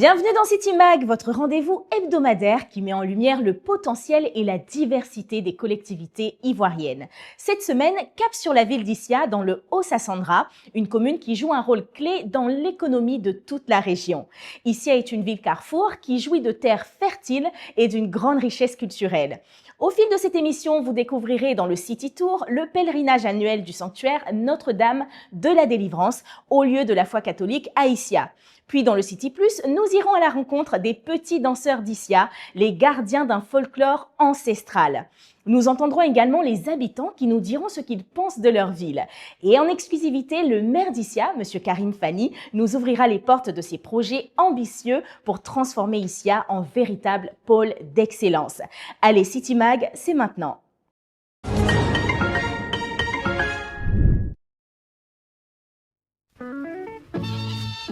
Bienvenue dans City Mag, votre rendez-vous hebdomadaire qui met en lumière le potentiel et la diversité des collectivités ivoiriennes. Cette semaine, cap sur la ville d'Issia dans le Haut-Sassandra, une commune qui joue un rôle clé dans l'économie de toute la région. Issia est une ville carrefour qui jouit de terres fertiles et d'une grande richesse culturelle. Au fil de cette émission, vous découvrirez dans le City Tour le pèlerinage annuel du sanctuaire Notre-Dame de la Délivrance, au lieu de la foi catholique à Issia. Puis dans le City Plus, nous irons à la rencontre des petits danseurs d'Issia, les gardiens d'un folklore ancestral. Nous entendrons également les habitants qui nous diront ce qu'ils pensent de leur ville. Et en exclusivité, le maire d'Issia, M. Karim Fani, nous ouvrira les portes de ses projets ambitieux pour transformer Issia en véritable pôle d'excellence. Allez, City Mag, c'est maintenant.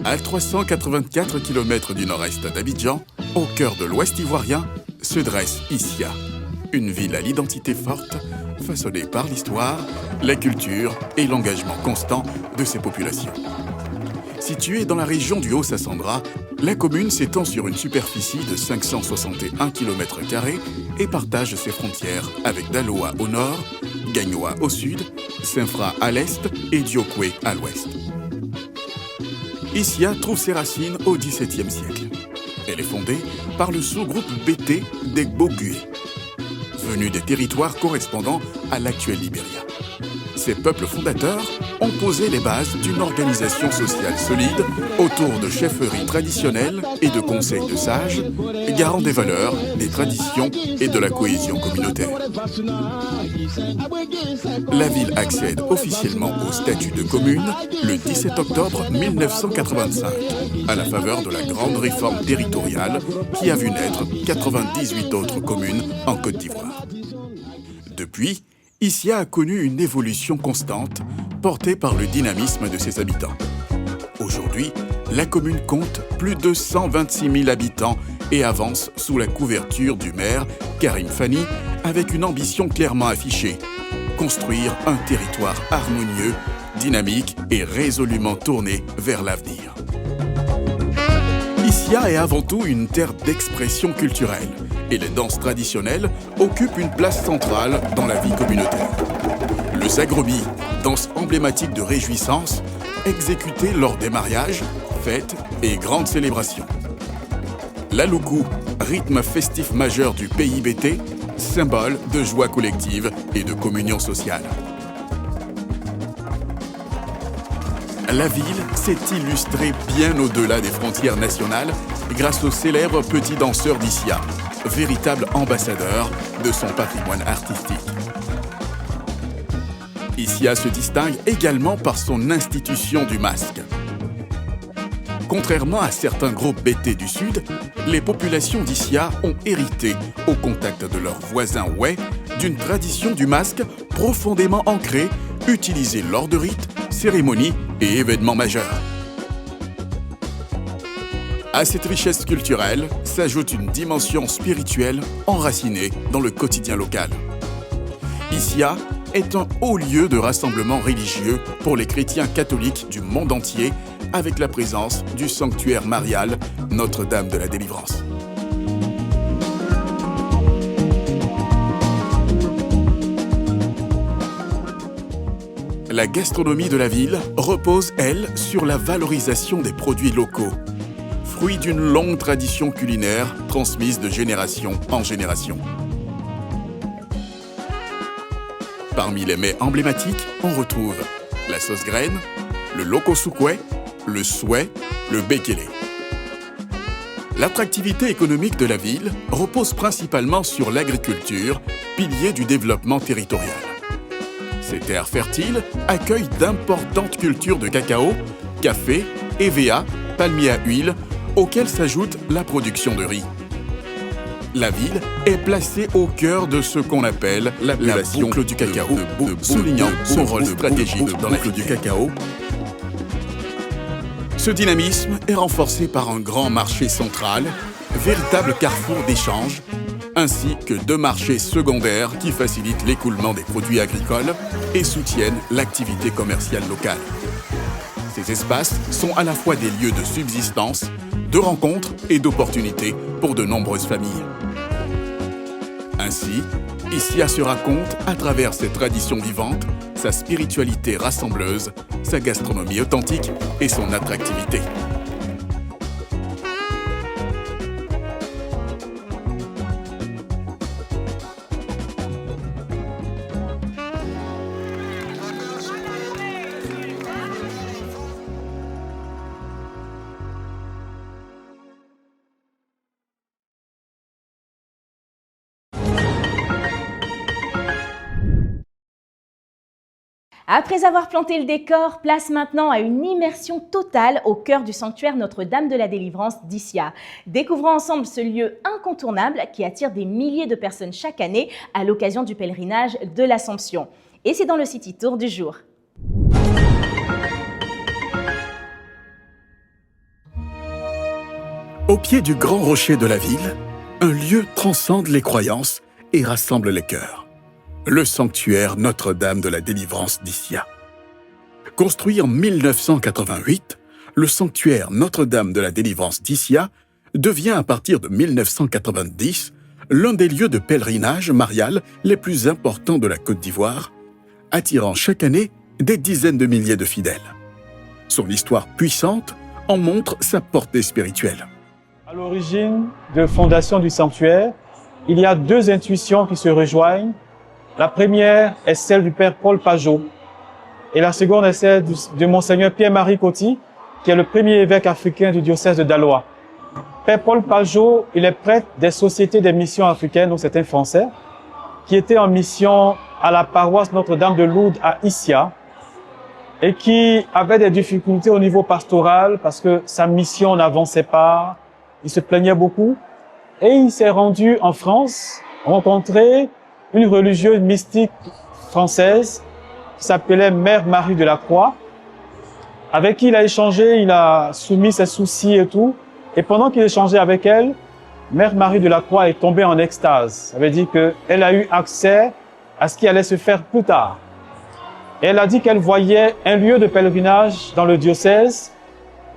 À 384 km du nord-est d'Abidjan, au cœur de l'ouest ivoirien, se dresse Issia, une ville à l'identité forte, façonnée par l'histoire, la culture et l'engagement constant de ses populations. Située dans la région du Haut-Sassandra, la commune s'étend sur une superficie de 561 km² et partage ses frontières avec Daloa au nord, Gagnoa au sud, Saint-Fra à l'est et Diokwe à l'ouest. Issia trouve ses racines au XVIIe siècle. Elle est fondée par le sous-groupe BT d'Egbogué, venu des territoires correspondant à l'actuel Libéria. Ces peuples fondateurs ont posé les bases d'une organisation sociale solide autour de chefferies traditionnelles et de conseils de sages, garants des valeurs, des traditions et de la cohésion communautaire. La ville accède officiellement au statut de commune le 17 octobre 1985, à la faveur de la grande réforme territoriale qui a vu naître 98 autres communes en Côte d'Ivoire. Depuis, Issia a connu une évolution constante, portée par le dynamisme de ses habitants. Aujourd'hui, la commune compte plus de 126 000 habitants et avance sous la couverture du maire Karim Fani avec une ambition clairement affichée: construire un territoire harmonieux, dynamique et résolument tourné vers l'avenir. Issia est avant tout une terre d'expression culturelle et les danses traditionnelles occupent une place centrale dans la vie communautaire. Le zagrobi, danse emblématique de réjouissance, exécutée lors des mariages, fêtes et grandes célébrations. L'aloukou, rythme festif majeur du pays BT, symbole de joie collective et de communion sociale. La ville s'est illustrée bien au-delà des frontières nationales grâce aux célèbres petits danseurs d'Issia, véritable ambassadeur de son patrimoine artistique. Issia se distingue également par son institution du masque. Contrairement à certains groupes BT du Sud, les populations d'Issia ont hérité, au contact de leurs voisins Ouai, d'une tradition du masque profondément ancrée, utilisée lors de rites, cérémonies et événements majeurs. À cette richesse culturelle s'ajoute une dimension spirituelle enracinée dans le quotidien local. Issia est un haut lieu de rassemblement religieux pour les chrétiens catholiques du monde entier, avec la présence du sanctuaire marial Notre-Dame de la Délivrance. La gastronomie de la ville repose, elle, sur la valorisation des produits locaux, fruit d'une longue tradition culinaire transmise de génération en génération. Parmi les mets emblématiques, on retrouve la sauce graine, le lokosoukwe, le souhait, le bekele. L'attractivité économique de la ville repose principalement sur l'agriculture, pilier du développement territorial. Ces terres fertiles accueillent d'importantes cultures de cacao, café, EVA, palmier à huile, auxquelles s'ajoute la production de riz. La ville est placée au cœur de ce qu'on appelle la boucle du cacao, soulignant son rôle stratégique dans la boucle du cacao. Ce dynamisme est renforcé par un grand marché central, véritable carrefour d'échanges, ainsi que 2 marchés secondaires qui facilitent l'écoulement des produits agricoles et soutiennent l'activité commerciale locale. Ces espaces sont à la fois des lieux de subsistance, de rencontres et d'opportunités pour de nombreuses familles. Ainsi, Issia se raconte à travers ses traditions vivantes, sa spiritualité rassembleuse, sa gastronomie authentique et son attractivité. Après avoir planté le décor, place maintenant à une immersion totale au cœur du sanctuaire Notre-Dame de la Délivrance d'Issia. Découvrons ensemble ce lieu incontournable qui attire des milliers de personnes chaque année à l'occasion du pèlerinage de l'Assomption. Et c'est dans le City Tour du jour. Au pied du grand rocher de la ville, un lieu transcende les croyances et rassemble les cœurs. Le sanctuaire Notre-Dame de la Délivrance d'Issia. Construit en 1988, le sanctuaire Notre-Dame de la Délivrance d'Issia devient à partir de 1990 l'un des lieux de pèlerinage marial les plus importants de la Côte d'Ivoire, attirant chaque année des dizaines de milliers de fidèles. Son histoire puissante en montre sa portée spirituelle. À l'origine de fondation du sanctuaire, il y a deux intuitions qui se rejoignent. La première est celle du père Paul Pajot et la seconde est celle de monseigneur Pierre-Marie Coty, qui est le premier évêque africain du diocèse de Daloa. Père Paul Pajot, il est prêtre des sociétés des missions africaines, donc c'est un Français, qui était en mission à la paroisse Notre-Dame de Lourdes à Issia et qui avait des difficultés au niveau pastoral parce que sa mission n'avançait pas, il se plaignait beaucoup et il s'est rendu en France rencontrer une religieuse mystique française qui s'appelait Mère Marie de la Croix, avec qui il a échangé, il a soumis ses soucis et tout. Et pendant qu'il échangeait avec elle, Mère Marie de la Croix est tombée en extase. Ça veut dire qu'elle a eu accès à ce qui allait se faire plus tard. Et elle a dit qu'elle voyait un lieu de pèlerinage dans le diocèse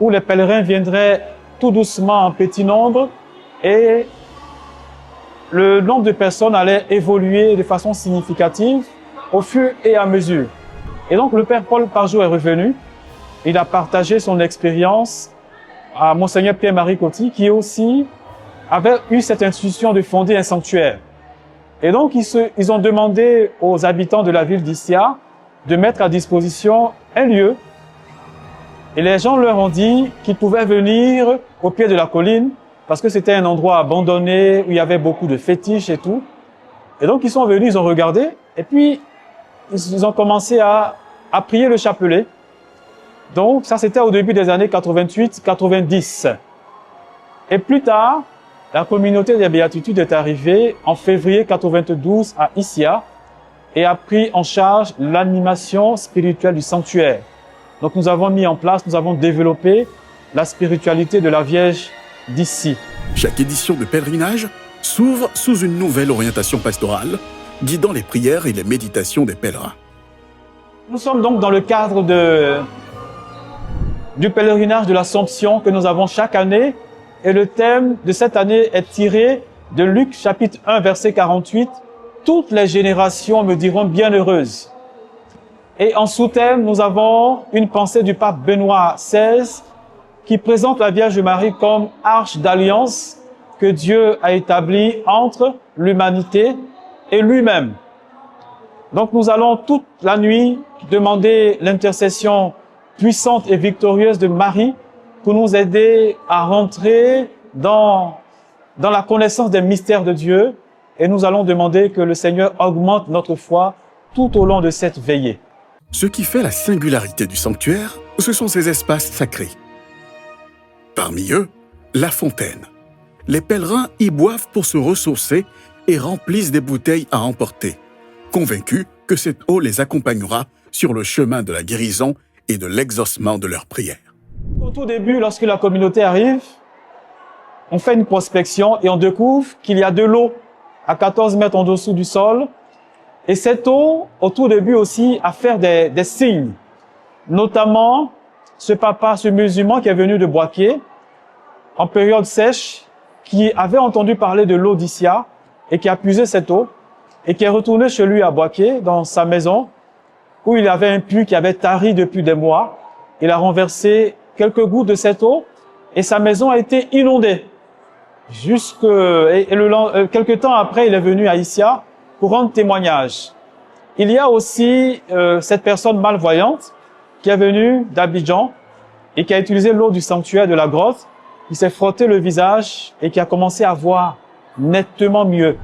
où les pèlerins viendraient tout doucement en petit nombre et le nombre de personnes allait évoluer de façon significative au fur et à mesure. Et donc, le père Paul Pajot est revenu. Il a partagé son expérience à monseigneur Pierre-Marie Coty, qui aussi avait eu cette intuition de fonder un sanctuaire. Et donc, ils ont demandé aux habitants de la ville d'Issia de mettre à disposition un lieu. Et les gens leur ont dit qu'ils pouvaient venir au pied de la colline parce que c'était un endroit abandonné, où il y avait beaucoup de fétiches et tout. Et donc, ils sont venus, ils ont regardé, et puis, ils ont commencé à prier le chapelet. Donc, ça, c'était au début des années 88-90. Et plus tard, la communauté des Béatitudes est arrivée en février 92 à Issia et a pris en charge l'animation spirituelle du sanctuaire. Donc, nous avons mis en place, nous avons développé la spiritualité de la Vierge d'ici. Chaque édition de pèlerinage s'ouvre sous une nouvelle orientation pastorale, guidant les prières et les méditations des pèlerins. Nous sommes donc dans le cadre du pèlerinage de l'Assomption que nous avons chaque année, et le thème de cette année est tiré de Luc chapitre 1 verset 48. Toutes les générations me diront bienheureuses. Et en sous-thème, nous avons une pensée du pape Benoît XVI qui présente la Vierge Marie comme arche d'alliance que Dieu a établie entre l'humanité et lui-même. Donc nous allons toute la nuit demander l'intercession puissante et victorieuse de Marie pour nous aider à rentrer dans la connaissance des mystères de Dieu, et nous allons demander que le Seigneur augmente notre foi tout au long de cette veillée. Ce qui fait la singularité du sanctuaire, ce sont ces espaces sacrés. Parmi eux, la fontaine. Les pèlerins y boivent pour se ressourcer et remplissent des bouteilles à emporter, convaincus que cette eau les accompagnera sur le chemin de la guérison et de l'exaucement de leurs prières. Au tout début, lorsque la communauté arrive, on fait une prospection et on découvre qu'il y a de l'eau à 14 mètres en dessous du sol. Et cette eau, au tout début aussi, a fait des signes. Notamment, ce musulman qui est venu de Boaké, en période sèche, qui avait entendu parler de l'eau d'Issia et qui a puisé cette eau et qui est retourné chez lui à Boaké, dans sa maison, où il avait un puits qui avait tari depuis des mois. Il a renversé quelques gouttes de cette eau et sa maison a été inondée. Quelques temps après, il est venu à Issia pour rendre témoignage. Il y a aussi cette personne malvoyante qui est venue d'Abidjan et qui a utilisé l'eau du sanctuaire de la grotte, qui s'est frotté le visage et qui a commencé à voir nettement mieux.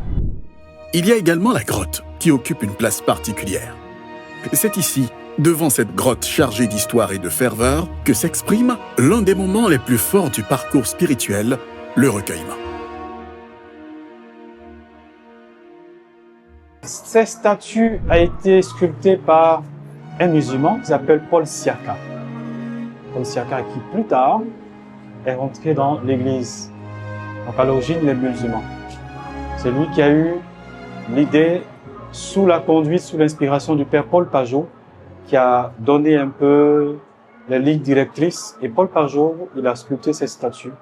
Il y a également la grotte, qui occupe une place particulière. C'est ici, devant cette grotte chargée d'histoire et de ferveur, que s'exprime l'un des moments les plus forts du parcours spirituel, le recueillement. Cette statue a été sculptée par un musulman qui s'appelle Paul Siaka. Paul Siaka qui plus tard est rentré dans l'église. Donc à l'origine, il est musulman. C'est lui qui a eu l'idée, sous la conduite, sous l'inspiration du père Paul Pajot, qui a donné un peu les lignes directrices. Et Paul Pajot, il a sculpté cette statue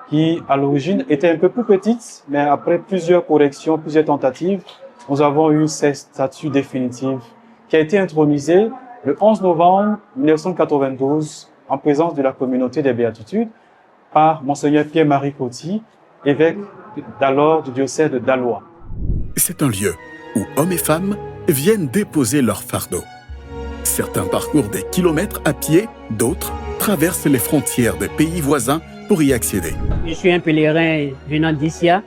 qui, à l'origine, était un peu plus petite, mais après plusieurs corrections, plusieurs tentatives, nous avons eu cette statue définitive qui a été intronisée le 11 novembre 1992 en présence de la communauté des Béatitudes par Monseigneur Pierre-Marie Coty, évêque d'alors du diocèse de Daloa. C'est un lieu où hommes et femmes viennent déposer leur fardeau. Certains parcourent des kilomètres à pied, d'autres traversent les frontières des pays voisins pour y accéder. Je suis un pèlerin venant d'Issia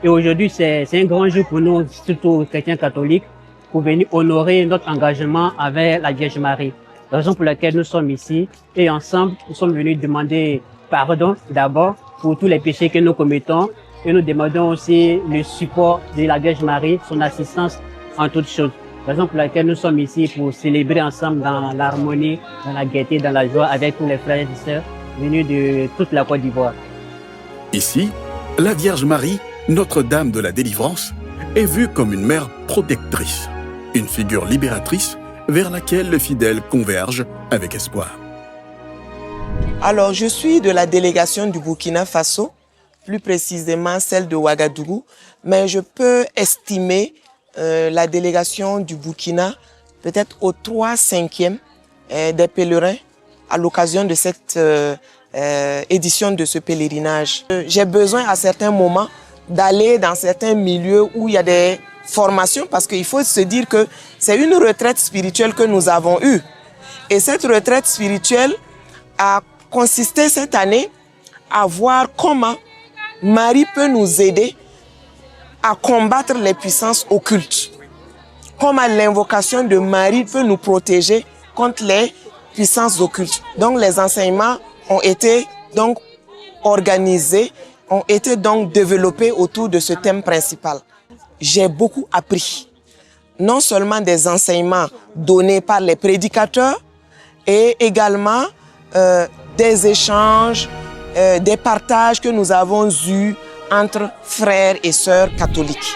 et aujourd'hui c'est un grand jour pour nous, surtout chrétiens catholiques, pour venir honorer notre engagement avec la Vierge Marie. La raison pour laquelle nous sommes ici et ensemble, nous sommes venus demander pardon d'abord pour tous les péchés que nous commettons et nous demandons aussi le support de la Vierge Marie, son assistance en toutes choses. La raison pour laquelle nous sommes ici pour célébrer ensemble dans l'harmonie, dans la gaieté, dans la joie avec tous les frères et sœurs venus de toute la Côte d'Ivoire. Ici, la Vierge Marie, Notre-Dame de la Délivrance, est vue comme une mère protectrice, une figure libératrice vers laquelle les fidèles convergent avec espoir. Alors, je suis de la délégation du Burkina Faso, plus précisément celle de Ouagadougou, mais je peux estimer la délégation du Burkina peut-être au 3/5e des pèlerins à l'occasion de cette édition de ce pèlerinage. J'ai besoin à certains moments d'aller dans certains milieux où il y a des formations parce qu'il faut se dire que c'est une retraite spirituelle que nous avons eue. Et cette retraite spirituelle a consisté cette année à voir comment Marie peut nous aider à combattre les puissances occultes. Comment l'invocation de Marie peut nous protéger contre les puissances occultes. Donc les enseignements ont été donc organisés, ont été donc développés autour de ce thème principal. J'ai beaucoup appris, non seulement des enseignements donnés par les prédicateurs, et également des échanges, des partages que nous avons eus entre frères et sœurs catholiques.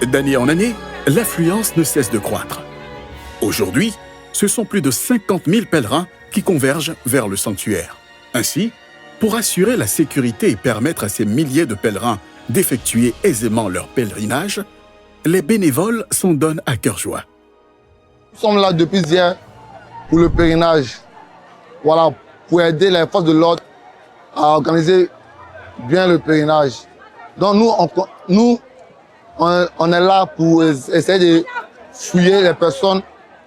D'année en année, l'affluence ne cesse de croître. Aujourd'hui, ce sont plus de 50 000 pèlerins qui convergent vers le sanctuaire. Ainsi, pour assurer la sécurité et permettre à ces milliers de pèlerins d'effectuer aisément leur pèlerinage, les bénévoles s'en donnent à cœur joie. Nous sommes là depuis hier pour le pèlerinage. Voilà, pour aider les forces de l'ordre à organiser bien le pèlerinage. Donc nous, on est là pour essayer de fouiller les personnes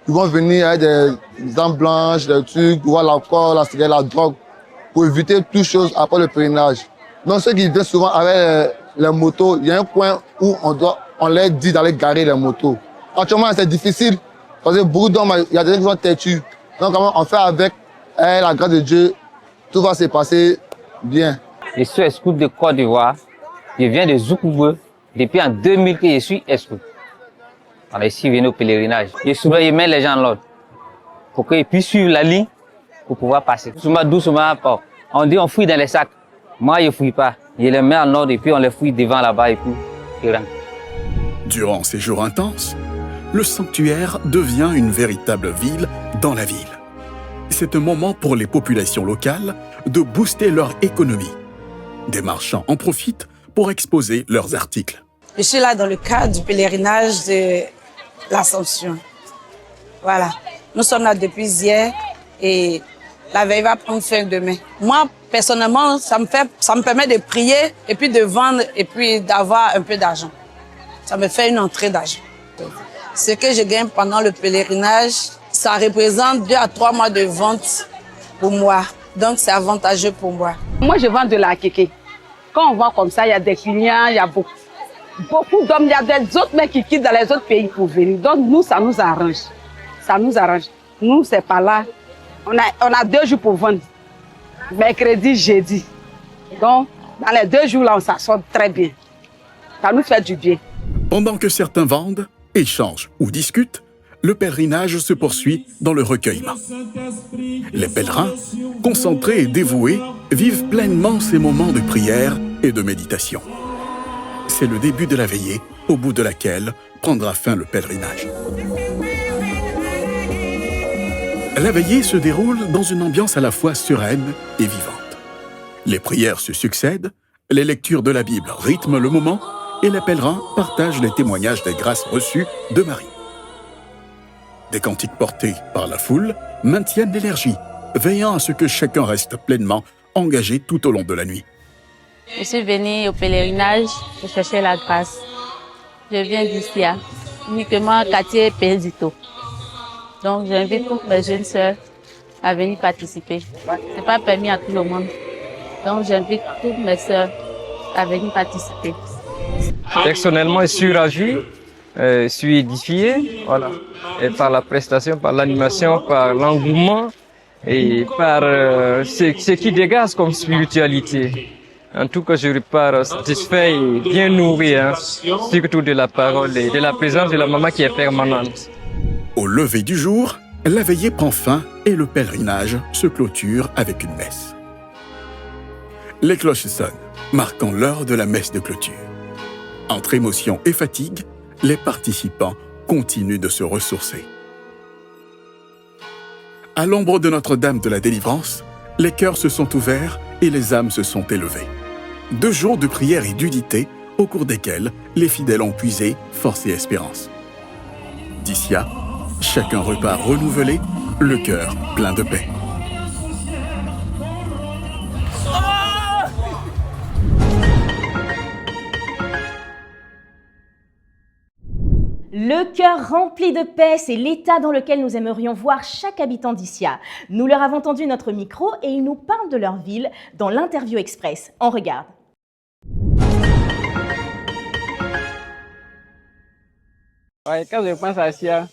qui vont venir avec des armes blanches, des trucs, voir l'alcool, la cigarette, la drogue, pour éviter toutes choses après le pèlerinage. Donc ceux qui viennent souvent avec les motos, il y a un coin où on leur dit d'aller garer les motos. Actuellement, c'est difficile parce que beaucoup d'hommes, il y a des gens qui sont têtus. Donc on fait avec la grâce de Dieu, tout va se passer bien. Je suis scout de Côte d'Ivoire. Je viens de Zoukoubou. Depuis en 2000 que je suis scout. On est ici venu au pèlerinage. Je mets les gens en l'ordre pour qu'ils puissent suivre la ligne pour pouvoir passer. Doucement, doucement, on dit on fouille dans les sacs. Moi, je ne fouille pas. Je les mets en ordre et puis on les fouille devant là-bas et puis je rentre. Durant ces jours intenses, le sanctuaire devient une véritable ville dans la ville. C'est un moment pour les populations locales de booster leur économie. Des marchands en profitent pour exposer leurs articles. Je suis là dans le cadre du pèlerinage de l'Assomption. Voilà. Nous sommes là depuis hier et la veille va prendre fin demain. Moi, personnellement, ça me permet de prier et puis de vendre et puis d'avoir un peu d'argent. Ça me fait une entrée d'argent. Ce que je gagne pendant le pèlerinage, ça représente 2 à 3 mois de vente pour moi. Donc, c'est avantageux pour moi. Moi, je vends de la kéké. Quand on vend comme ça, il y a des clients, il y a beaucoup d'hommes, il y a des autres mecs qui quittent dans les autres pays pour venir. Donc, nous, ça nous arrange. Ça nous arrange. Nous, c'est pas là. On a 2 jours pour vendre. Mercredi, jeudi. Donc, dans les 2 jours-là, on s'assoit très bien. Ça nous fait du bien. Pendant que certains vendent, échangent ou discutent, le pèlerinage se poursuit dans le recueillement. Les pèlerins, concentrés et dévoués, vivent pleinement ces moments de prière et de méditation. C'est le début de la veillée, au bout de laquelle prendra fin le pèlerinage. La veillée se déroule dans une ambiance à la fois sereine et vivante. Les prières se succèdent, les lectures de la Bible rythment le moment et les pèlerins partagent les témoignages des grâces reçues de Marie. Des cantiques portés par la foule maintiennent l'énergie, veillant à ce que chacun reste pleinement engagé tout au long de la nuit. Je suis venue au pèlerinage pour chercher la grâce. Je viens d'ici, uniquement quartier Perdito. Donc j'invite toutes mes jeunes sœurs à venir participer. Ce n'est pas permis à tout le monde. Donc j'invite toutes mes sœurs à venir participer. Personnellement, je suis ravi, je suis édifié, voilà. Et par la prestation, par l'animation, par l'engouement et par ce qui dégage comme spiritualité. En tout cas, je repars satisfait et bien nourri, surtout de la parole et de la présence de la maman qui est permanente. Au lever du jour, la veillée prend fin et le pèlerinage se clôture avec une messe. Les cloches sonnent, marquant l'heure de la messe de clôture. Entre émotion et fatigue, les participants continuent de se ressourcer. À l'ombre de Notre-Dame de la Délivrance, les cœurs se sont ouverts et les âmes se sont élevées. 2 jours de prière et d'unité, au cours desquels les fidèles ont puisé force et espérance. D'Issia, chacun repart renouvelé, le cœur plein de paix. Le cœur rempli de paix, c'est l'état dans lequel nous aimerions voir chaque habitant d'Issia. Nous leur avons tendu notre micro et ils nous parlent de leur ville dans l'interview express. On regarde. Ouais, quand je pense à Issia,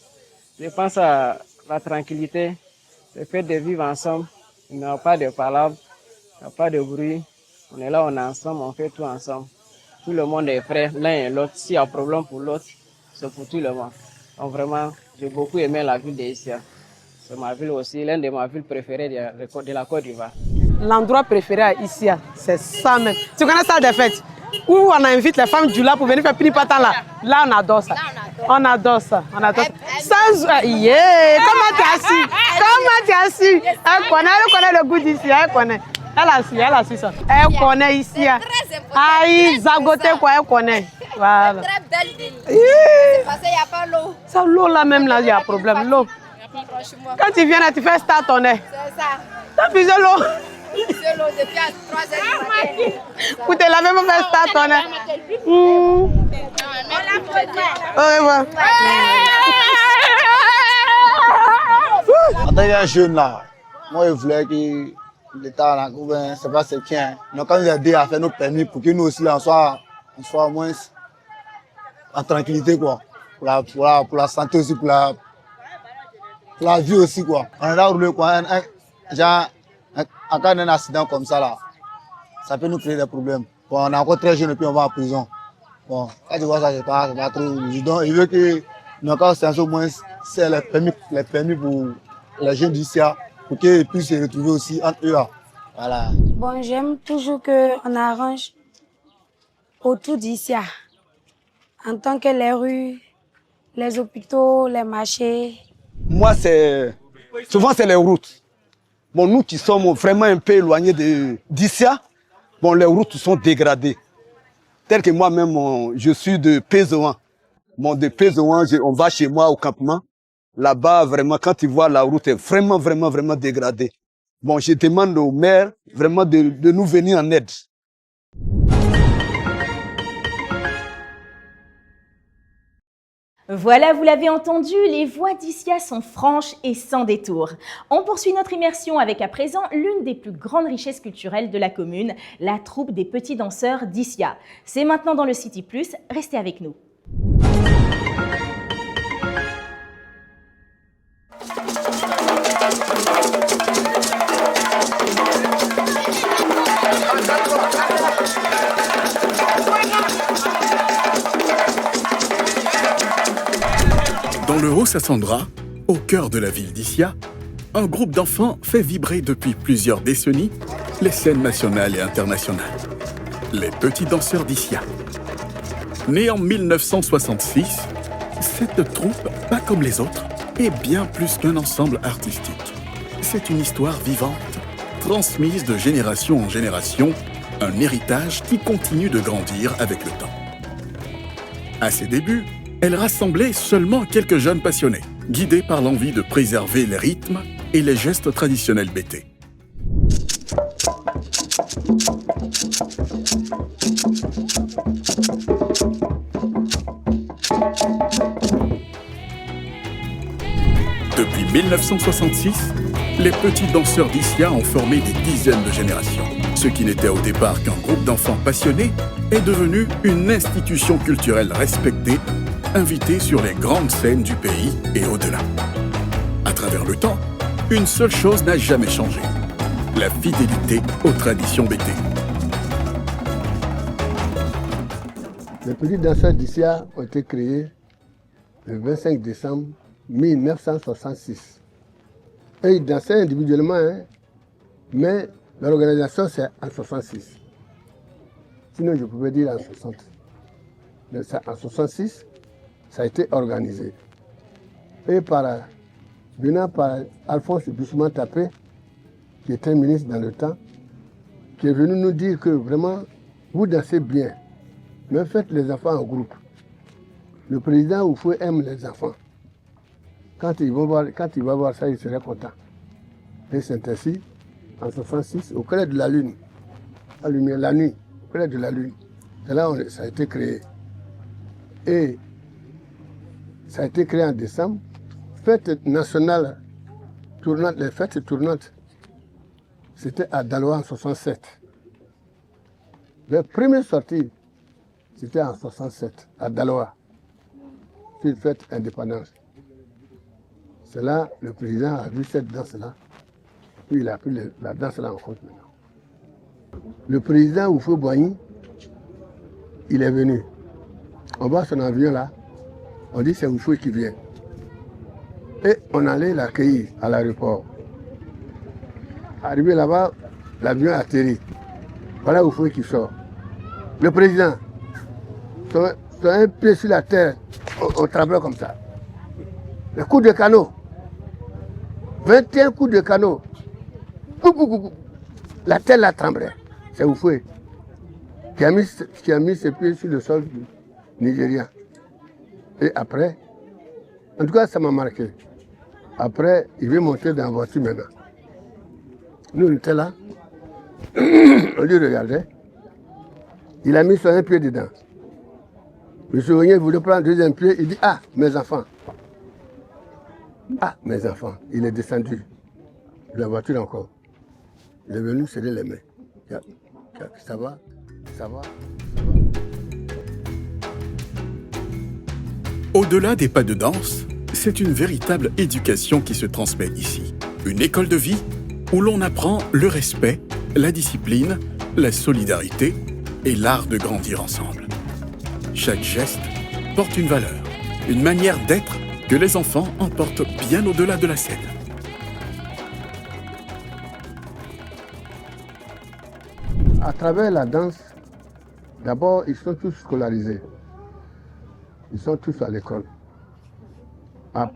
je pense à la tranquillité, le fait de vivre ensemble. Il n'y a pas de palabres, il n'y a pas de bruit. On est là, on est ensemble, on fait tout ensemble. Tout le monde est frère, l'un et l'autre. S'il y a un problème pour l'autre, c'est pour tout le monde. Donc vraiment, j'ai beaucoup aimé la ville d'Issia. C'est ma ville aussi, l'une de mes villes préférées de la Côte d'Ivoire. L'endroit préféré à Issia, c'est ça même. Tu connais ça des fêtes où on invite les femmes du là pour venir faire pinipatan là. Là, on adore ça. On adore ça. On adore ça. Sans... Yeah! Comment tu as su? Comment tu as su? Elle connaît le goût d'ici. Elle connaît. Elle a su ça. Elle connaît ici. Aïe, Zagoté quoi, elle connaît. Voilà. Très belle ville. Parce qu'il n'y a pas l'eau. Ça, l'eau là même, là, il y a un problème. L'eau. Quand tu viens là, tu fais start ton nez. C'est ça. T'as puisé l'eau. C'est l'eau depuis 3 heures du matin. Pour te laver, on fait start ton nez. Au revoir. En tant que jeune là, moi je voulais que l'État, la gouvernement, c'est pas ce qu'il y a. Donc quand nous aidons à faire nos permis pour que nous aussi là, on soit moins en tranquillité quoi. Pour la santé aussi, pour la vie aussi quoi. On a roulé quoi, genre en cas d'un accident comme ça là, ça peut nous créer des problèmes. Bon, on est encore très jeune et puis on va en prison. Bon, quand tu vois ça, c'est pas trop évident. Il veut que nos cas c'est au moins c'est les permis pour les jeunes d'Issia pour qu'ils puissent se retrouver aussi entre eux. Voilà. Bon, j'aime toujours qu'on arrange autour d'ici. En tant que les rues, les hôpitaux, les marchés. Moi, souvent c'est les routes. Bon, nous qui sommes vraiment un peu éloignés d'ici, bon, les routes sont dégradées. Tel que moi-même, je suis de Pézouan. Bon, de Pézouan, on va chez moi au campement. Là-bas, vraiment, quand tu vois la route est vraiment, vraiment, vraiment dégradée. Bon, je demande au maire vraiment de nous venir en aide. Voilà, vous l'avez entendu, les voix d'Issia sont franches et sans détour. On poursuit notre immersion avec à présent l'une des plus grandes richesses culturelles de la commune, la troupe des petits danseurs d'Issia. C'est maintenant dans le City Plus, restez avec nous. Dans le Haut-Sassandra, au cœur de la ville d'Issia, un groupe d'enfants fait vibrer depuis plusieurs décennies les scènes nationales et internationales. Les petits danseurs d'Issia. Née en 1966, cette troupe, pas comme les autres, est bien plus qu'un ensemble artistique. C'est une histoire vivante, transmise de génération en génération, un héritage qui continue de grandir avec le temps. À ses débuts, elle rassemblait seulement quelques jeunes passionnés, guidés par l'envie de préserver les rythmes et les gestes traditionnels bétés. Depuis 1966, les petits danseurs d'Issia ont formé des dizaines de générations. Ce qui n'était au départ qu'un groupe d'enfants passionnés est devenu une institution culturelle respectée, invitée sur les grandes scènes du pays et au-delà. À travers le temps, une seule chose n'a jamais changé, la fidélité aux traditions bétées. Les petits danseurs d'Issia ont été créés le 25 décembre 1966. Et ils dansaient individuellement, mais l'organisation c'est en 66. Sinon je pouvais dire en 60. Mais ça, en 66, ça a été organisé. Et venant par Alphonse Doucement Tapé, qui était ministre dans le temps, qui est venu nous dire que vraiment, vous dansez bien, mais faites les enfants en groupe. Le président Oufoué aime les enfants. Quand il va voir ça, il serait content. Et c'est ainsi, en 66, au clair de la lune, la nuit, au clair de la lune, c'est là où ça a été créé. Et ça a été créé en décembre. Fête nationale tournante, les fêtes tournantes, c'était à Daloa en 67. La première sortie, c'était en 67, à Daloa. C'est une fête indépendance. C'est là, le président a vu cette danse-là, puis il a pris la danse-là en compte maintenant. Le président Oufoué Boigny, il est venu. On voit son avion là, on dit c'est Oufoué qui vient. Et on allait l'accueillir à l'aéroport. Arrivé là-bas, l'avion a atterri. Voilà Oufoué qui sort. Le président, sur un pied sur la terre, on travaille comme ça. Le coup de canot, 21 coups de canot, la terre la tremblait. C'est Oufoué qui a mis ses pieds sur le sol nigérien. Et après, en tout cas ça m'a marqué. Après, il veut monter dans la voiture maintenant. Nous, on était là, on lui regardait. Il a mis son un pied dedans. M. Ognier voulait prendre le deuxième pied, il dit « Ah, mes enfants !» Ah, mes enfants, il est descendu de la voiture encore. Il est venu serrer les mains. Ça va, ça va. Au-delà des pas de danse, c'est une véritable éducation qui se transmet ici. Une école de vie où l'on apprend le respect, la discipline, la solidarité et l'art de grandir ensemble. Chaque geste porte une valeur, une manière d'être que les enfants emportent bien au-delà de la scène. À travers la danse, d'abord, ils sont tous scolarisés. Ils sont tous à l'école. À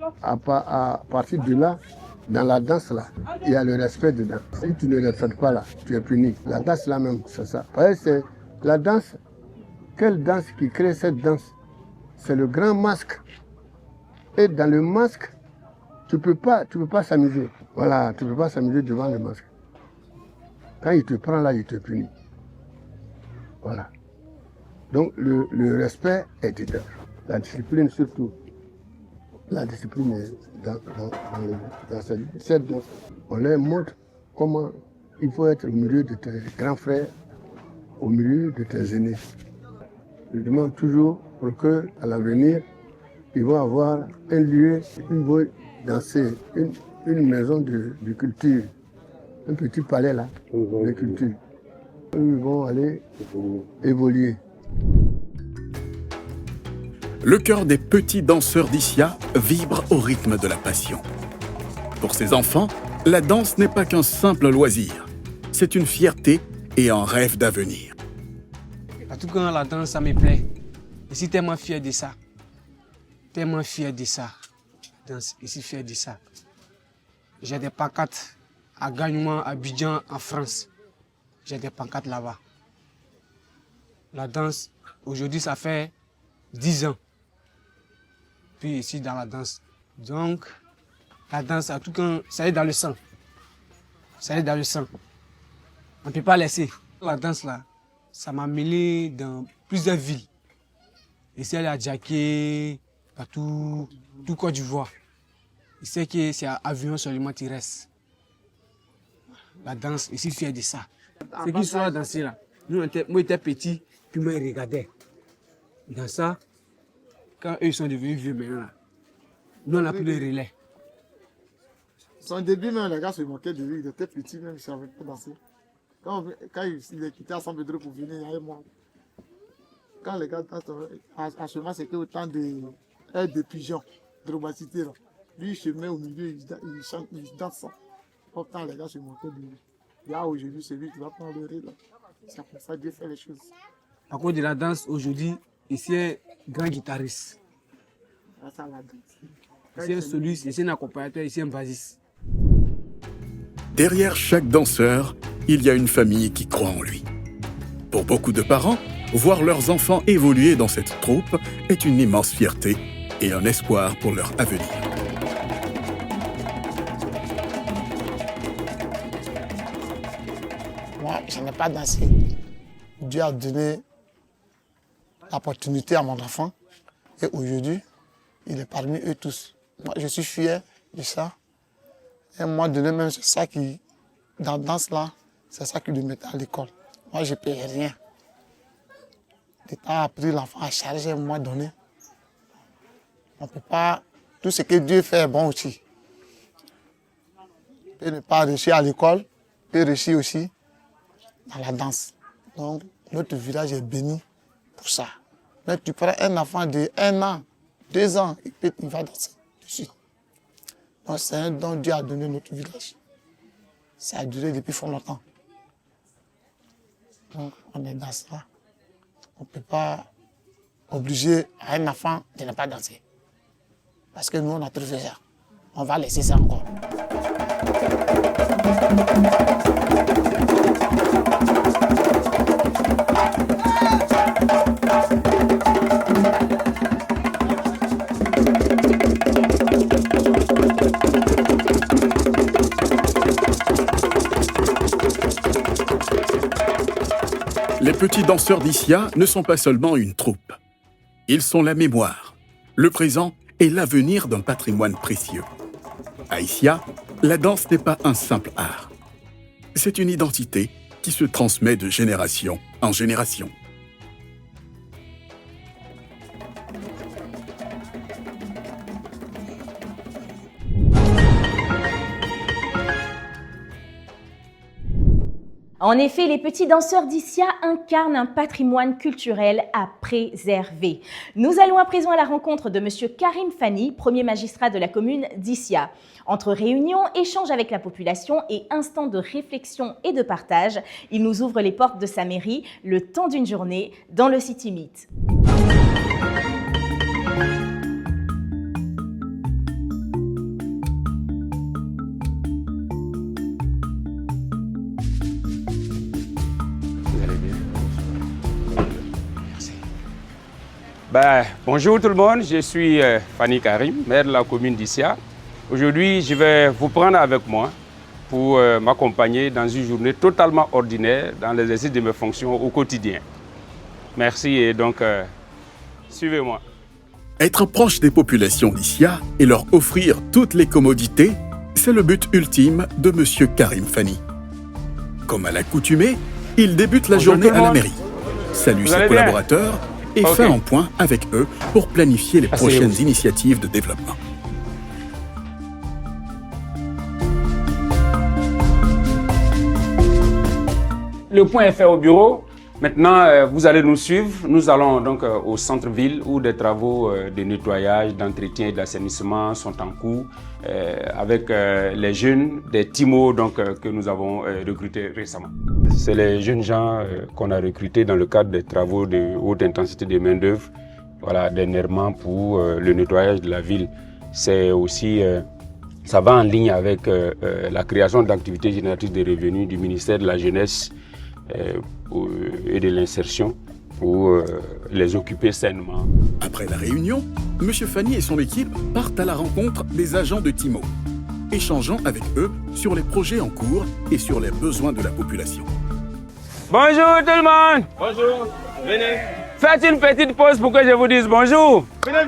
partir de là, dans la danse, là, il y a le respect dedans. Si tu ne respectes pas là, tu es puni. La danse là même, c'est ça. C'est la danse. Quelle danse qui crée cette danse? C'est le grand masque. Et dans le masque, tu peux pas s'amuser. Voilà, tu ne peux pas s'amuser devant le masque. Quand il te prend là, il te punit. Voilà. Donc le respect est dedans. La discipline surtout. La discipline est dans cette danse. On leur montre comment il faut être au milieu de tes grands frères, au milieu de tes aînés. Je demande toujours pour qu'à l'avenir, ils vont avoir un lieu, ils vont danser, une maison de culture, un petit palais là, de culture. Ils vont aller évoluer. Le cœur des petits danseurs d'Issia vibre au rythme de la passion. Pour ces enfants, la danse n'est pas qu'un simple loisir. C'est une fierté et un rêve d'avenir. En tout cas, la danse, ça me plaît. Je suis tellement fier de ça. Tellement fier de ça. Je suis fier de ça. J'ai des pancartes à Gagnement, à Abidjan, en France. J'ai des pancartes là-bas. La danse, aujourd'hui, ça fait 10 ans. Puis ici, dans la danse. Donc, la danse, en tout cas, ça est dans le sang. Ça est dans le sang. On ne peut pas laisser. La danse, là, ça m'a mêlé dans plusieurs villes. Ici, elle est à Djaké, partout, tout Côte d'Ivoire. Il sait que c'est à Avion seulement qui reste. La danse, je suis fier de ça. Ceux qui sont là danser là, moi j'étais petit, puis moi ils regardaient. Dans ça, quand eux sont devenus vieux maintenant là, nous on n'a plus de relais. Son début même, les gars se moquaient de lui, il était petit même, il ne savait pas danser. Quand il est quitté à San Pedro pour venir avec moi, quand les gars dansent, à ce moment c'était autant de pigeons, de robacité là. Lui il se met au milieu, il chante, il danse. Pourtant les gars se moquaient de lui. Là aujourd'hui c'est lui qui va prendre le relais. C'est comme ça que Dieu fait les choses. À cause de la danse aujourd'hui, ici est grand guitariste. Grâce à la danse. Ici est soliste, ici est un accompagnateur, ici est un bassiste. Derrière chaque danseur, il y a une famille qui croit en lui. Pour beaucoup de parents, voir leurs enfants évoluer dans cette troupe est une immense fierté et un espoir pour leur avenir. Moi, je n'ai pas dansé. Dieu a donné l'opportunité à mon enfant et aujourd'hui, il est parmi eux tous. Moi, je suis fier de ça. Et moi, donné même, c'est ça qui, dans la danse là, c'est ça qui le mettait à l'école. Moi, je ne paye rien. L'État a pris l'enfant à charge et moi donné. On ne peut pas, tout ce que Dieu fait est bon aussi. Il peut ne pas réussir à l'école, il peut réussir aussi dans la danse. Donc, notre village est béni pour ça. Mais tu prends un enfant de 1 an, 2 ans, il va danser dessus. Donc, c'est un don que Dieu a donné à notre village. Ça a duré depuis fort longtemps. Donc, on est dans ça. On ne peut pas obliger à un enfant de ne pas danser. Parce que nous, on a trouvé ça. On va laisser ça encore. Les petits danseurs d'Issia ne sont pas seulement une troupe. Ils sont la mémoire, le présent et l'avenir d'un patrimoine précieux. À Issia, la danse n'est pas un simple art. C'est une identité qui se transmet de génération en génération. En effet, les petits danseurs d'Issia incarnent un patrimoine culturel à préserver. Nous allons à présent à la rencontre de M. Karim Fani, premier magistrat de la commune d'Issia. Entre réunions, échanges avec la population et instants de réflexion et de partage, il nous ouvre les portes de sa mairie le temps d'une journée dans le City Meet. Bonjour tout le monde, je suis Fani Karim, maire de la commune d'Issia. Aujourd'hui, je vais vous prendre avec moi pour m'accompagner dans une journée totalement ordinaire dans l'exercice de mes fonctions au quotidien. Merci et donc suivez-moi. Être proche des populations d'Issia et leur offrir toutes les commodités, c'est le but ultime de M. Karim Fani. Comme à l'accoutumée, il débute la journée à la mairie, salue ses collaborateurs et fait un point avec eux pour planifier les prochaines initiatives de développement. Le point est fait au bureau. Maintenant, vous allez nous suivre. Nous allons donc au centre-ville où des travaux de nettoyage, d'entretien et d'assainissement sont en cours avec les jeunes des TIMO que nous avons recrutés récemment. C'est les jeunes gens qu'on a recrutés dans le cadre des travaux de haute intensité de main-d'œuvre, voilà, dernièrement pour le nettoyage de la ville. C'est aussi, ça va en ligne avec la création d'activités génératrices de revenus du ministère de la Jeunesse et de l'insertion pour les occuper sainement. Après la réunion, M. Fani et son équipe partent à la rencontre des agents de TIMO, échangeant avec eux sur les projets en cours et sur les besoins de la population. Bonjour tout le monde. Bonjour. Venez. Faites une petite pause pour que je vous dise bonjour. Venez.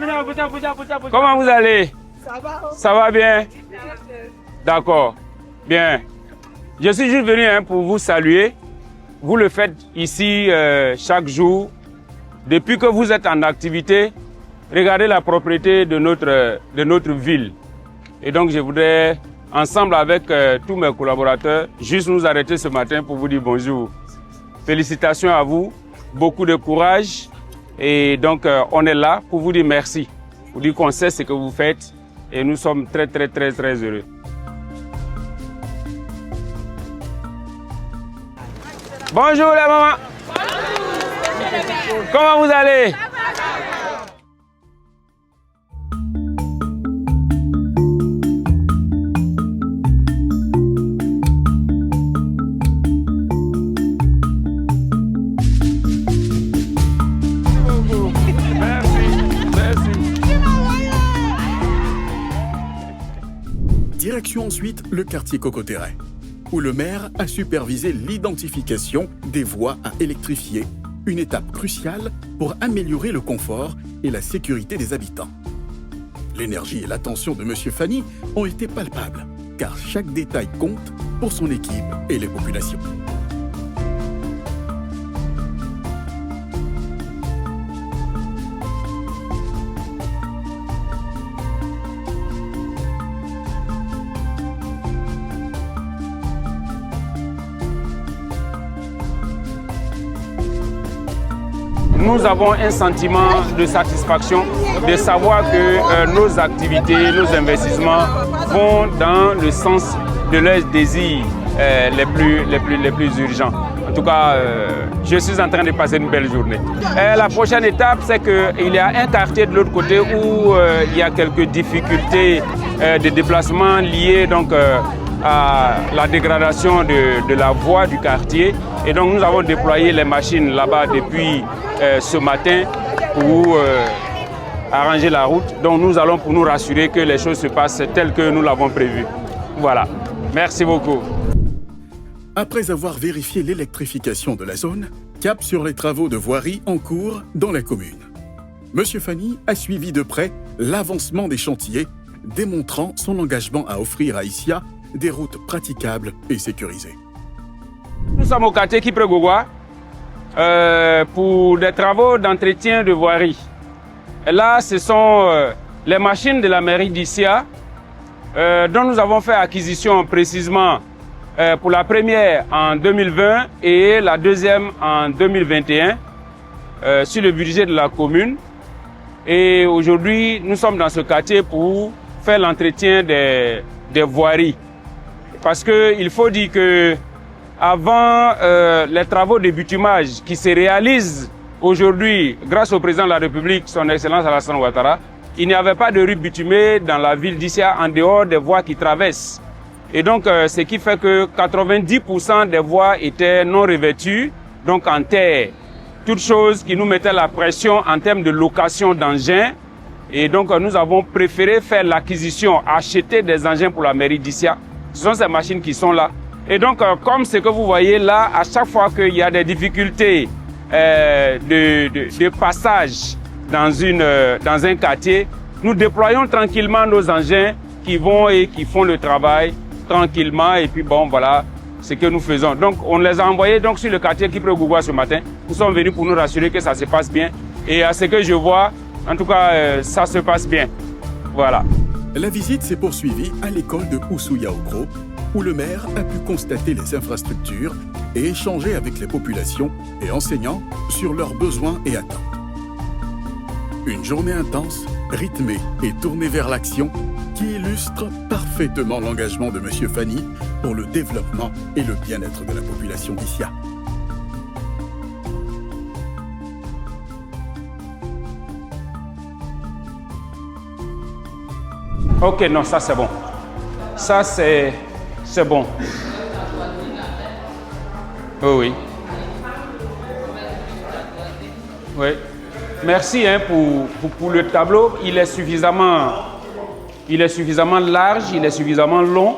Comment vous allez? Ça va. Ça va bien? D'accord. Bien. Je suis juste venu pour vous saluer. Vous le faites ici chaque jour. Depuis que vous êtes en activité, regardez la propriété de notre ville. Et donc je voudrais, ensemble avec tous mes collaborateurs, juste nous arrêter ce matin pour vous dire bonjour. Félicitations à vous, beaucoup de courage. Et donc on est là pour vous dire merci. Vous dire qu'on sait ce que vous faites et nous sommes très heureux. Bonjour les mamans. Comment vous allez? Direction ensuite le quartier Cocotéret, où le maire a supervisé l'identification des voies à électrifier, une étape cruciale pour améliorer le confort et la sécurité des habitants. L'énergie et l'attention de M. Fani ont été palpables, car chaque détail compte pour son équipe et les populations. Nous avons un sentiment de satisfaction de savoir que nos activités, nos investissements vont dans le sens de leurs désirs les plus urgents. En tout cas, je suis en train de passer une belle journée. La prochaine étape, c'est qu'il y a un quartier de l'autre côté où il y a quelques difficultés de déplacement liées donc, à la dégradation de la voie du quartier. Et donc nous avons déployé les machines là-bas depuis ce matin pour arranger la route. Donc nous allons pour nous rassurer que les choses se passent telles que nous l'avons prévu. Voilà. Merci beaucoup. Après avoir vérifié l'électrification de la zone, cap sur les travaux de voirie en cours dans la commune. M. Fani a suivi de près l'avancement des chantiers, démontrant son engagement à offrir à Issia des routes praticables et sécurisées. Nous sommes au quartier Kipregogoa pour des travaux d'entretien de voirie. Et là, ce sont les machines de la mairie d'Issia dont nous avons fait acquisition précisément pour la première en 2020 et la deuxième en 2021 sur le budget de la commune. Et aujourd'hui, nous sommes dans ce quartier pour faire l'entretien des voiries. Parce qu'il faut dire que avant les travaux de bitumage qui se réalisent aujourd'hui grâce au président de la République, son Excellence Alassane Ouattara, il n'y avait pas de rue bitumée dans la ville d'Issia en dehors des voies qui traversent. Et donc, ce qui fait que 90% des voies étaient non revêtues, donc en terre. Toute chose qui nous mettait la pression en termes de location d'engins. Et donc, nous avons préféré faire l'acquisition, acheter des engins pour la mairie d'Issia. Ce sont ces machines qui sont là. Et donc, comme ce que vous voyez là, à chaque fois qu'il y a des difficultés de passage dans un quartier, nous déployons tranquillement nos engins qui vont et qui font le travail tranquillement. Et puis bon, voilà ce que nous faisons. Donc, on les a envoyés donc, sur le quartier Kipré-Gougoua ce matin. Nous sommes venus pour nous rassurer que ça se passe bien. Et à ce que je vois, en tout cas, ça se passe bien. Voilà. La visite s'est poursuivie à l'école de Oussouya-Okro, où le maire a pu constater les infrastructures et échanger avec les populations et enseignants sur leurs besoins et attentes. Une journée intense, rythmée et tournée vers l'action qui illustre parfaitement l'engagement de M. Fani pour le développement et le bien-être de la population d'Issia. Ok, non, ça c'est bon. Ça c'est bon. Oh, oui. Oui. Merci hein, pour le tableau. Il est suffisamment large, il est suffisamment long.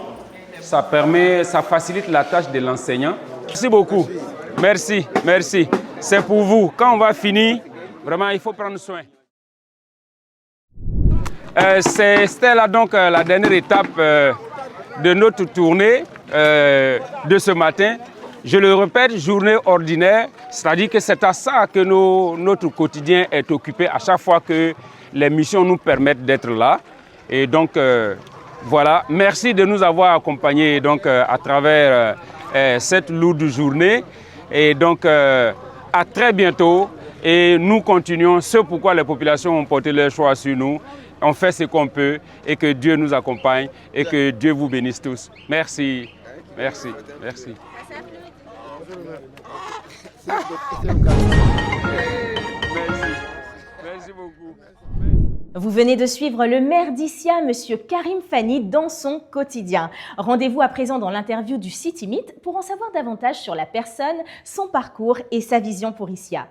Ça facilite la tâche de l'enseignant. Merci beaucoup. Merci, merci. C'est pour vous. Quand on va finir, vraiment, il faut prendre soin. C'était là donc la dernière étape de notre tournée de ce matin. Je le répète, journée ordinaire, c'est-à-dire que c'est à ça que notre quotidien est occupé à chaque fois que les missions nous permettent d'être là. Et donc, voilà, merci de nous avoir accompagnés donc, à travers cette lourde journée. Et donc, à très bientôt. Et nous continuons ce pourquoi les populations ont porté leur choix sur nous. On fait ce qu'on peut et que Dieu nous accompagne et que Dieu vous bénisse tous. Merci, merci, merci. Merci beaucoup. Vous venez de suivre le maire d'Issia, M. Karim Fani, dans son quotidien. Rendez-vous à présent dans l'interview du City Meet pour en savoir davantage sur la personne, son parcours et sa vision pour Issia.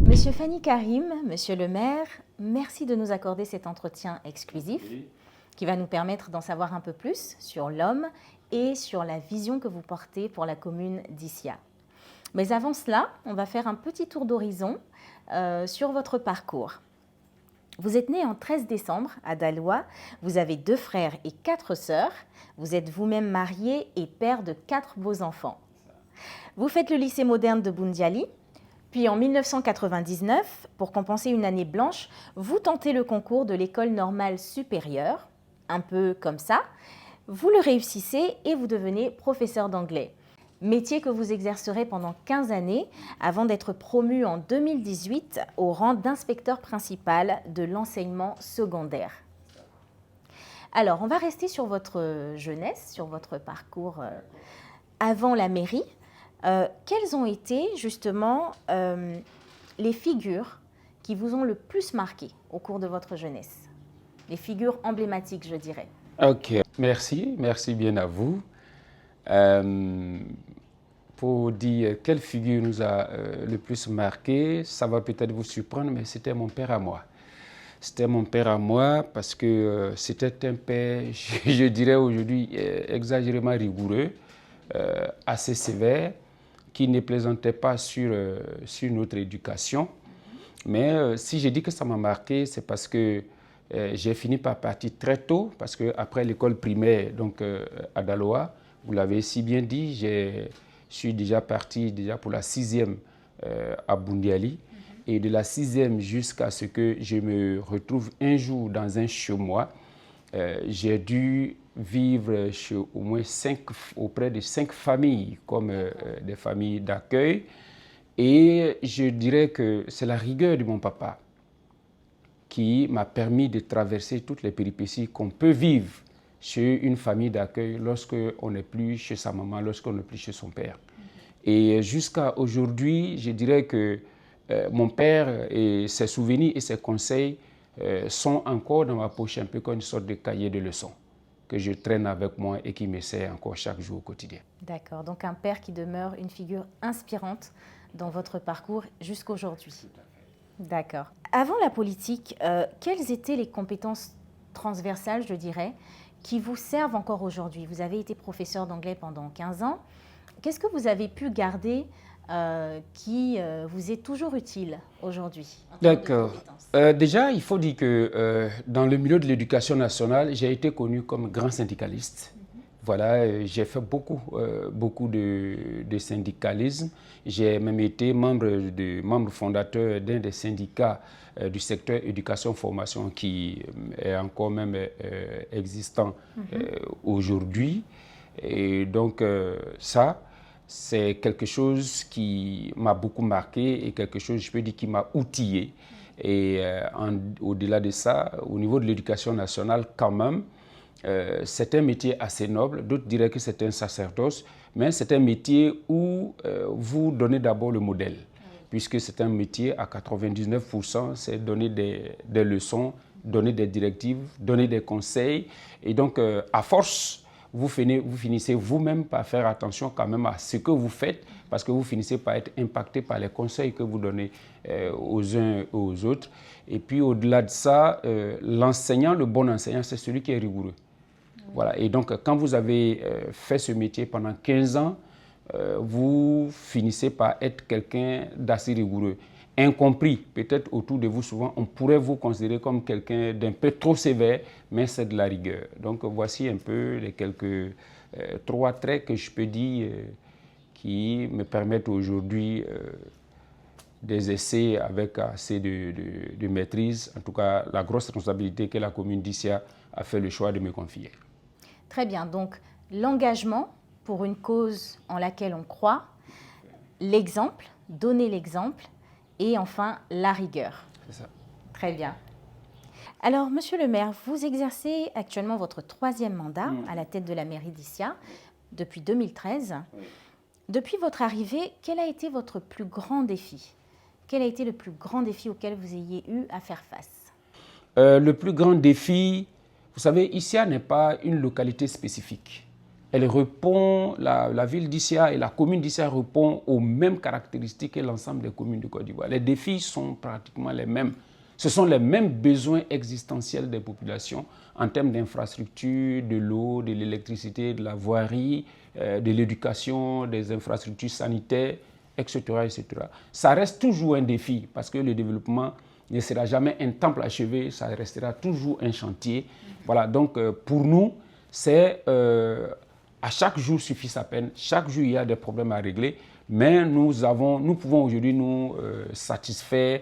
Monsieur Fani Karim, Monsieur le maire, merci de nous accorder cet entretien exclusif qui va nous permettre d'en savoir un peu plus sur l'homme et sur la vision que vous portez pour la commune d'Issia. Mais avant cela, on va faire un petit tour d'horizon sur votre parcours. Vous êtes né en 13 décembre à Daloa, vous avez 2 frères et 4 sœurs, vous êtes vous-même marié et père de 4 beaux enfants. Vous faites le lycée moderne de Boundiali, puis en 1999, pour compenser une année blanche, vous tentez le concours de l'école normale supérieure, un peu comme ça, vous le réussissez et vous devenez professeur d'anglais. Métier que vous exercerez pendant 15 années avant d'être promu en 2018 au rang d'inspecteur principal de l'enseignement secondaire. Alors, on va rester sur votre jeunesse, sur votre parcours avant la mairie. Quelles ont été justement les figures qui vous ont le plus marqué au cours de votre jeunesse? Les figures emblématiques, je dirais. Ok, merci bien à vous. Pour dire quelle figure nous a le plus marqué, ça va peut-être vous surprendre, mais c'était mon père à moi. C'était mon père à moi parce que c'était un père, je dirais aujourd'hui, exagérément rigoureux, assez sévère, qui ne plaisantait pas sur notre éducation. Mais si je dis que ça m'a marqué, c'est parce que j'ai fini par partir très tôt, parce qu'après l'école primaire donc, à Daloa, vous l'avez si bien dit, je suis déjà parti pour la 6e à Boundiali. Et de la 6e jusqu'à ce que je me retrouve un jour dans un chez moi j'ai dû vivre chez au moins auprès de 5 familles, comme des familles d'accueil. Et je dirais que c'est la rigueur de mon papa qui m'a permis de traverser toutes les péripéties qu'on peut vivre chez une famille d'accueil lorsqu'on n'est plus chez sa maman, lorsqu'on n'est plus chez son père. Et jusqu'à aujourd'hui, je dirais que mon père et ses souvenirs et ses conseils sont encore dans ma poche, un peu comme une sorte de cahier de leçons que je traîne avec moi et qui m'essaie encore chaque jour au quotidien. D'accord, donc un père qui demeure une figure inspirante dans votre parcours jusqu'aujourd'hui. D'accord. Avant la politique, quelles étaient les compétences transversales, je dirais, qui vous servent encore aujourd'hui? Vous avez été professeur d'anglais pendant 15 ans. Qu'est-ce que vous avez pu garder qui vous est toujours utile aujourd'hui? D'accord. Déjà, il faut dire que dans le milieu de l'éducation nationale, j'ai été connu comme grand syndicaliste. Voilà, j'ai fait beaucoup de syndicalisme. J'ai même été membre fondateur d'un des syndicats du secteur éducation-formation qui est encore même existant aujourd'hui. Et donc ça, c'est quelque chose qui m'a beaucoup marqué et quelque chose, je peux dire, qui m'a outillé. Et au-delà de ça, au niveau de l'éducation nationale, quand même, c'est un métier assez noble. D'autres diraient que c'est un sacerdoce, mais c'est un métier où vous donnez d'abord le modèle, puisque c'est un métier à 99%, c'est donner des leçons, donner des directives, donner des conseils. Et donc, à force, vous finissez vous-même par faire attention quand même à ce que vous faites, parce que vous finissez par être impacté par les conseils que vous donnez aux uns et aux autres. Et puis au-delà de ça, l'enseignant, le bon enseignant, c'est celui qui est rigoureux. Voilà. Et donc quand vous avez fait ce métier pendant 15 ans, vous finissez par être quelqu'un d'assez rigoureux. Incompris, peut-être autour de vous souvent, on pourrait vous considérer comme quelqu'un d'un peu trop sévère, mais c'est de la rigueur. Donc voici un peu les quelques 3 traits que je peux dire qui me permettent aujourd'hui d'exercer avec assez de maîtrise, en tout cas la grosse responsabilité que la commune d'Issia a fait le choix de me confier. Très bien, donc l'engagement pour une cause en laquelle on croit, l'exemple, donner l'exemple, et enfin, la rigueur. C'est ça. Très bien. Alors, monsieur le maire, vous exercez actuellement votre 3e mandat à la tête de la mairie d'Issia depuis 2013. Oui. Depuis votre arrivée, quel a été votre plus grand défi? Quel a été le plus grand défi auquel vous ayez eu à faire face? Le plus grand défi, vous savez, Issia n'est pas une localité spécifique. Elle répond, la ville d'Issia et la commune d'Issia répond aux mêmes caractéristiques que l'ensemble des communes de Côte d'Ivoire. Les défis sont pratiquement les mêmes. Ce sont les mêmes besoins existentiels des populations en termes d'infrastructures, de l'eau, de l'électricité, de la voirie, de l'éducation, des infrastructures sanitaires, etc., etc. Ça reste toujours un défi parce que le développement ne sera jamais un temple achevé, ça restera toujours un chantier. Voilà, donc pour nous, c'est... à chaque jour suffit sa peine, chaque jour il y a des problèmes à régler, mais nous pouvons aujourd'hui nous satisfaire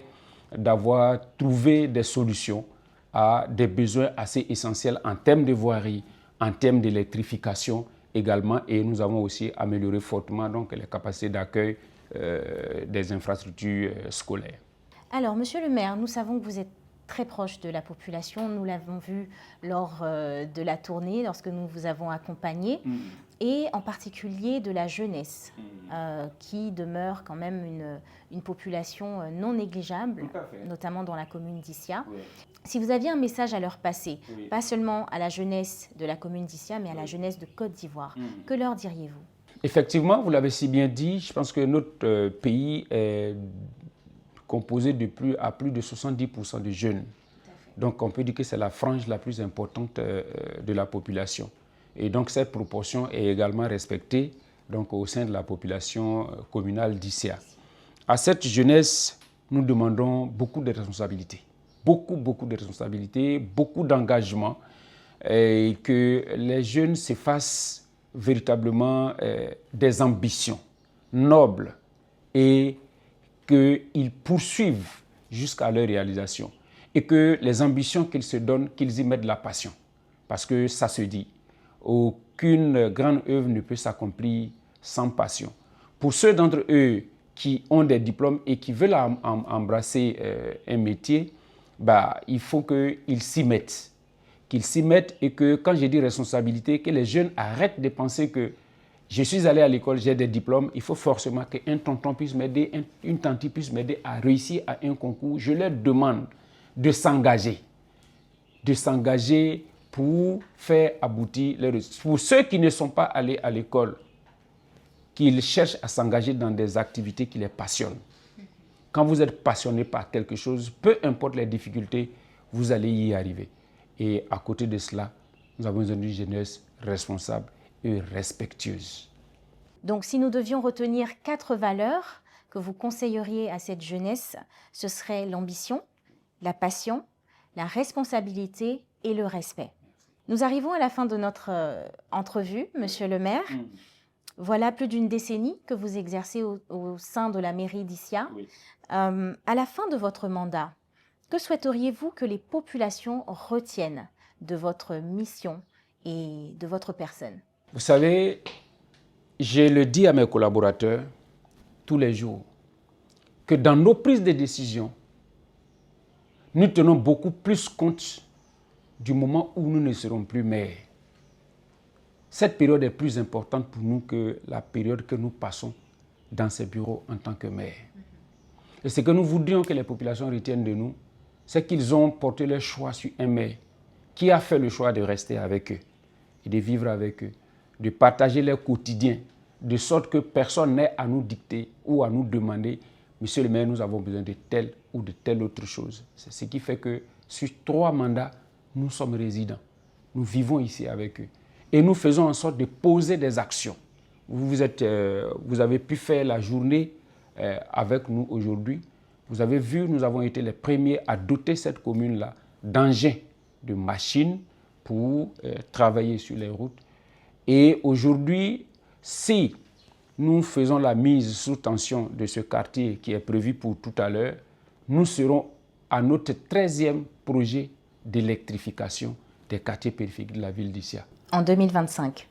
d'avoir trouvé des solutions à des besoins assez essentiels en termes de voirie, en termes d'électrification également, et nous avons aussi amélioré fortement donc, les capacités d'accueil des infrastructures scolaires. Alors, monsieur le maire, nous savons que vous êtes très proche de la population. Nous l'avons vu lors de la tournée, lorsque nous vous avons accompagné, et en particulier de la jeunesse, qui demeure quand même une population non négligeable, notamment dans la commune d'Issia. Oui. Si vous aviez un message à leur passer, pas seulement à la jeunesse de la commune d'Issia, mais à la jeunesse de Côte d'Ivoire, que leur diriez-vous? Effectivement, vous l'avez si bien dit, je pense que notre pays est composé à plus de 70% de jeunes. Donc on peut dire que c'est la frange la plus importante de la population. Et donc cette proportion est également respectée donc, au sein de la population communale d'Issia. À cette jeunesse, nous demandons beaucoup de responsabilités. Beaucoup de responsabilités, beaucoup d'engagement, et que les jeunes se fassent véritablement des ambitions nobles et qu'ils poursuivent jusqu'à leur réalisation. Et que les ambitions qu'ils se donnent, qu'ils y mettent de la passion. parce que ça se dit. Aucune grande œuvre ne peut s'accomplir sans passion. Pour ceux d'entre eux qui ont des diplômes et qui veulent embrasser un métier, il faut qu'ils s'y mettent. Qu'ils s'y mettent et que, quand j'ai dit responsabilité, que les jeunes arrêtent de penser que je suis allé à l'école, j'ai des diplômes, il faut forcément qu'un tonton puisse m'aider, une tante puisse m'aider à réussir à un concours. Je leur demande de s'engager pour faire aboutir les résultats. Pour ceux qui ne sont pas allés à l'école, qu'ils cherchent à s'engager dans des activités qui les passionnent. Quand vous êtes passionné par quelque chose, peu importe les difficultés, vous allez y arriver. Et à côté de cela, nous avons une jeunesse responsable et respectueuse. Donc, si nous devions retenir 4 valeurs que vous conseilleriez à cette jeunesse, ce serait l'ambition, la passion, la responsabilité et le respect. Nous arrivons à la fin de notre entrevue, Monsieur le maire. Voilà plus d'une décennie que vous exercez au sein de la mairie d'Issia. Oui. À la fin de votre mandat, que souhaiteriez-vous que les populations retiennent de votre mission et de votre personne? Vous savez, je le dis à mes collaborateurs tous les jours, que dans nos prises de décision, nous tenons beaucoup plus compte du moment où nous ne serons plus maires. Cette période est plus importante pour nous que la période que nous passons dans ces bureaux en tant que maire. Et ce que nous voudrions que les populations retiennent de nous, c'est qu'ils ont porté leur choix sur un maire qui a fait le choix de rester avec eux et de vivre avec eux, de partager leur quotidien, de sorte que personne n'ait à nous dicter ou à nous demander « Monsieur le maire, nous avons besoin de telle ou de telle autre chose ». C'est ce qui fait que sur 3 mandats, nous sommes résidents. Nous vivons ici avec eux. Et nous faisons en sorte de poser des actions. Vous avez pu faire la journée avec nous aujourd'hui. Vous avez vu, nous avons été les premiers à doter cette commune-là d'engins, de machines pour travailler sur les routes. Et aujourd'hui, si nous faisons la mise sous tension de ce quartier qui est prévu pour tout à l'heure, nous serons à notre 13e projet d'électrification des quartiers périphériques de la ville d'Issia. En 2025.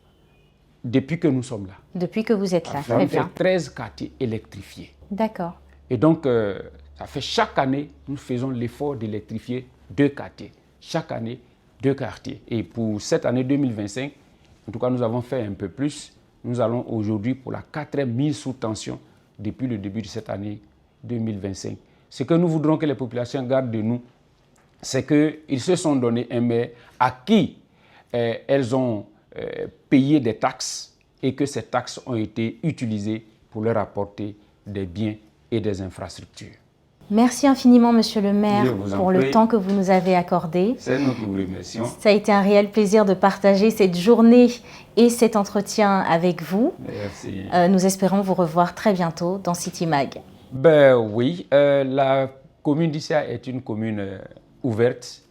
Depuis que nous sommes là. Depuis que vous êtes là, très bien. 13 quartiers électrifiés. D'accord. Et donc, ça fait chaque année, nous faisons l'effort d'électrifier 2 quartiers. Chaque année, 2 quartiers. Et pour cette année 2025, en tout cas, nous avons fait un peu plus. Nous allons aujourd'hui pour la 4e mise sous tension depuis le début de cette année 2025. Ce que nous voudrons que les populations gardent de nous, c'est qu'ils se sont donné un maire à qui elles ont payé des taxes et que ces taxes ont été utilisées pour leur apporter des biens et des infrastructures. Merci infiniment, Monsieur le maire, pour le temps que vous nous avez accordé. C'est nous qui vous remercions. Ça a été un réel plaisir de partager cette journée et cet entretien avec vous. Merci. Nous espérons vous revoir très bientôt dans City Mag. Oui, la commune d'Issia est une commune ouverte,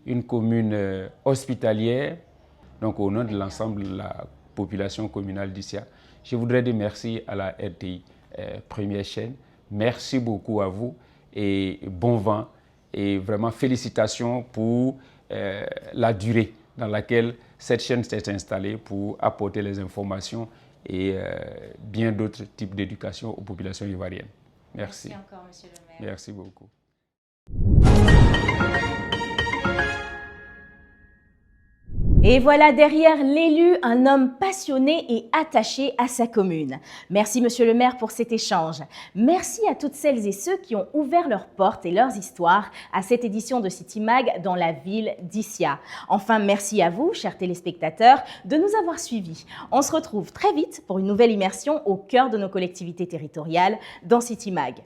une commune hospitalière. Donc, au nom de l'ensemble de la population communale d'Issia, je voudrais dire merci à la RTI Première Chaîne. Merci beaucoup à vous et bon vent. Et vraiment félicitations pour la durée dans laquelle cette chaîne s'est installée pour apporter les informations et bien d'autres types d'éducation aux populations ivoiriennes. Merci. Merci encore, Monsieur le maire. Merci beaucoup. Et voilà derrière l'élu un homme passionné et attaché à sa commune. Merci Monsieur le maire pour cet échange. Merci à toutes celles et ceux qui ont ouvert leurs portes et leurs histoires à cette édition de City Mag dans la ville d'Issia. Enfin, merci à vous, chers téléspectateurs, de nous avoir suivis. On se retrouve très vite pour une nouvelle immersion au cœur de nos collectivités territoriales dans City Mag.